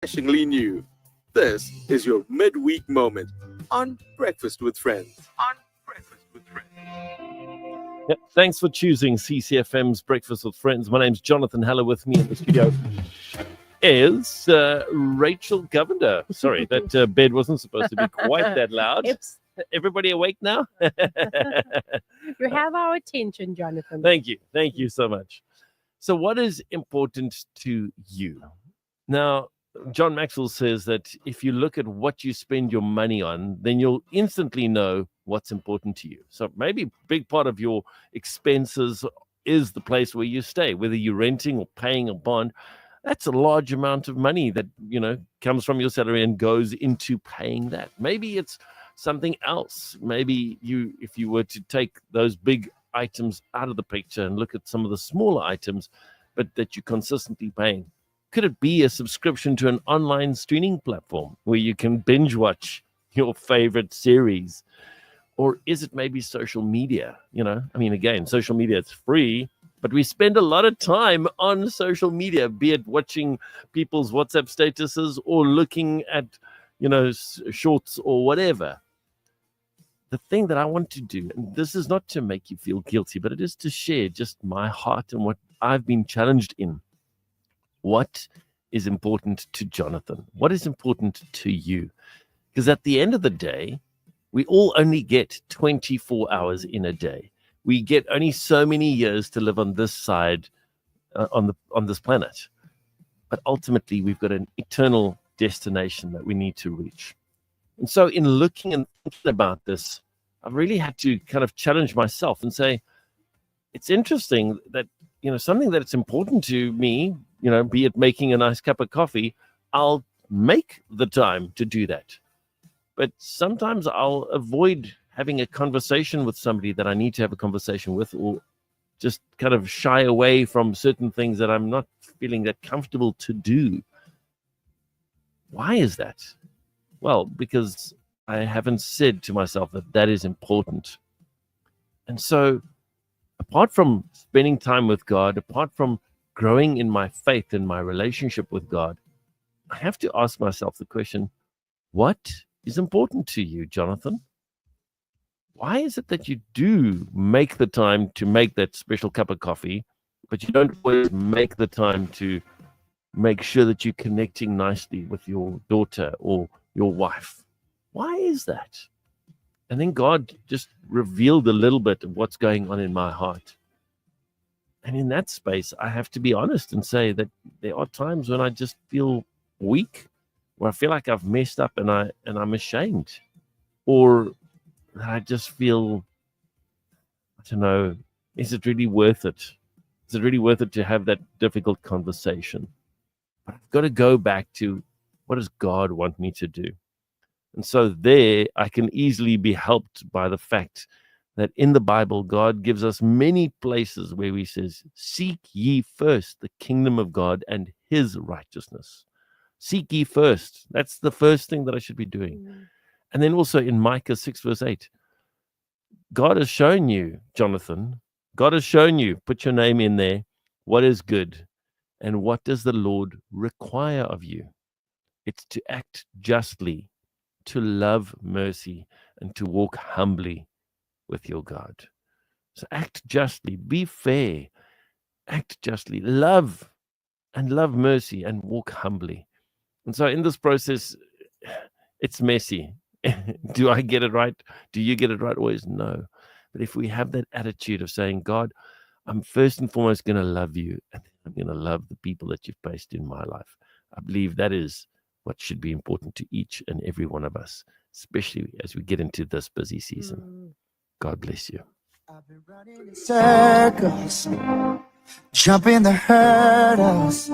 refreshingly new. This is your midweek moment on Breakfast with Friends. Yep. Thanks for choosing CCFM's Breakfast with Friends. My name's Jonathan Haller. With me in the studio is Rachel Govender. Sorry, that bed wasn't supposed to be quite that loud. Oops. Everybody awake now? You have our attention, Jonathan. Thank you. Thank you so much. So what is important to you? Now, John Maxwell says that if you look at what you spend your money on, then you'll instantly know what's important to you. So maybe a big part of your expenses is the place where you stay, whether you're renting or paying a bond. That's a large amount of money that, comes from your salary and goes into paying that. Maybe it's something else. Maybe if you were to take those big items out of the picture and look at some of the smaller items, but that you're consistently paying. Could it be a subscription to an online streaming platform where you can binge watch your favorite series? Or is it maybe social media? Again, social media, it's free, but we spend a lot of time on social media, be it watching people's WhatsApp statuses or looking at, shorts or whatever. The thing that I want to do, and this is not to make you feel guilty, but it is to share just my heart and what I've been challenged in. What is important to Jonathan? What is important to you? Because at the end of the day, we all only get 24 hours in a day. We get only so many years to live on this side, on this planet. But ultimately, we've got an eternal destination that we need to reach. And so in looking and thinking about this, I've really had to kind of challenge myself and say, it's interesting that, something that's important to me, be it making a nice cup of coffee, I'll make the time to do that. But sometimes I'll avoid having a conversation with somebody that I need to have a conversation with, or just kind of shy away from certain things that I'm not feeling that comfortable to do. Why is that? Well, because I haven't said to myself that is important. And so apart from spending time with God, apart from growing in my faith and my relationship with God, I have to ask myself the question, what is important to you, Jonathan? Why is it that you do make the time to make that special cup of coffee, but you don't always make the time to make sure that you're connecting nicely with your daughter or your wife? Why is that? And then God just revealed a little bit of what's going on in my heart. And in that space, I have to be honest and say that there are times when I just feel weak, where I feel like I've messed up and I'm ashamed, or I just feel, I don't know, is it really worth it? Is it really worth it to have that difficult conversation? But I've got to go back to, what does God want me to do? And so there I can easily be helped by the fact that in the Bible, God gives us many places where he says, seek ye first the kingdom of God and his righteousness. Seek ye first. That's the first thing that I should be doing. And then also in Micah 6 verse 8, God has shown you, Jonathan, God has shown you, put your name in there, what is good and what does the Lord require of you? It's to act justly, to love mercy, and to walk humbly with your God. So act justly, be fair, act justly, love mercy, and walk humbly. And so in this process, it's messy. Do I get it right? Do you get it right? Always no. But if we have that attitude of saying, God, I'm first and foremost going to love you, and then I'm going to love the people that you've placed in my life. I believe that is what should be important to each and every one of us, especially as we get into this busy season. God bless you. I've been running in circles, jumping the hurdles,